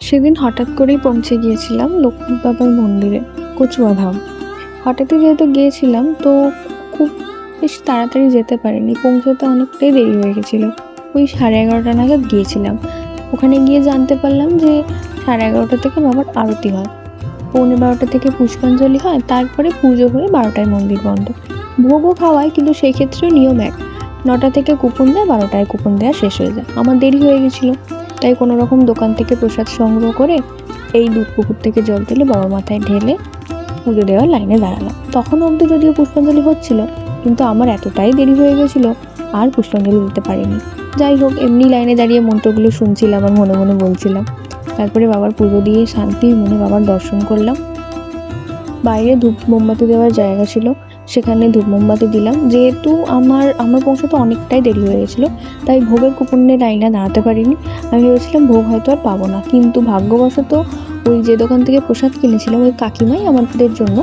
সেদিন হঠাৎ করেই পৌঁছে গিয়েছিলাম লক্ষ্মী বাবার মন্দিরে, কচুয়াধাম। হঠাৎই যেহেতু গিয়েছিলাম তো খুব বেশি তাড়াতাড়ি যেতে পারিনি, পৌঁছাতে অনেকটাই দেরি হয়ে গেছিলো। ওই 11:30 নাগাদ গিয়েছিলাম। ওখানে গিয়ে জানতে পারলাম যে 11:30 থেকে বাবার আরতি হয়, 11:45 থেকে পুষ্পাঞ্জলি হয়, তারপরে পুজো হয়ে 12টায় মন্দির বন্ধ। ভোগও খাওয়ায়, কিন্তু সেই ক্ষেত্রেও নিয়ম এক, 9টা থেকে কুপন দেয়, 12টায় কুপন দেওয়া শেষ হয়ে যায়। আমার দেরি হয়ে গেছিলো, তাই কোনো রকম দোকান থেকে প্রসাদ সংগ্রহ করে এই দুধ পুকুর থেকে জল তুলে বাবার মাথায় ঢেলে পুজো দেওয়ার লাইনে দাঁড়ালাম। তখন অবধি যদিও পুষ্পাঞ্জলি হচ্ছিল, কিন্তু আমার এতটাই দেরি হয়ে গেছিলো আর পুষ্পাঞ্জলি দিতে পারিনি। যাই হোক, এমনি লাইনে দাঁড়িয়ে মন্ত্রগুলো শুনছিলাম আর মনে মনে বলছিলাম। তারপরে বাবার পুজো দিয়ে শান্তির মনে বাবার দর্শন করলাম। বাইরে ধূপ মোমবাতি দেওয়ার জায়গা ছিল, সেখানে ধূপ মোমবাতি দিলাম। যেহেতু আমার পৌঁছাতে অনেকটাই দেরি হয়ে গেছিলো, তাই ভোগের কুপনের লাইনে দাঁড়াতে পারিনি। আমি ভেবেছিলাম ভোগ হয়তো আর পাবো না, কিন্তু ভাগ্যবশত ওই যে দোকান থেকে প্রসাদ কিনেছিলাম ওই কাকিমাই আমাদের জন্য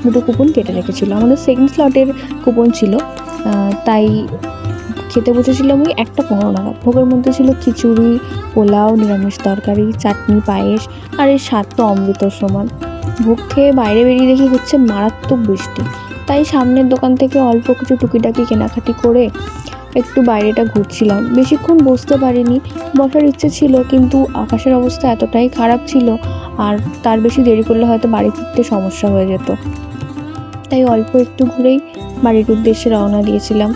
দুটো কুপন কেটে রেখেছিল। আমাদের সেকেন্ড স্লটের কুপন ছিল, তাই খেতে বসেছিলাম ওই 1:15 নাগাদ। ভোগের মধ্যে ছিল খিচুড়ি, পোলাও, নিরামিষ তরকারি, চাটনি, পায়েস, আর এর স্বাদ তো অমৃতর সমান। ভোগ খেয়ে বাইরে বেরিয়ে দেখি হচ্ছে মারাত্মক বৃষ্টি, তাই সামনের দোকান থেকে অল্প কিছু টুকিটাকি কেনাকাটি করে একটু বাইরেটা ঘুরছিলাম। বেশিক্ষণ বসতে পারিনি, বসার ইচ্ছে ছিল, কিন্তু আকাশের অবস্থা এতটাই খারাপ ছিল আর তার বেশি দেরি করলে হয়তো বাড়ি ফিরতে সমস্যা হয়ে যেত। তাই অল্প একটু ঘুরেই বাড়ির উদ্দেশ্যে রওনা দিয়েছিলাম।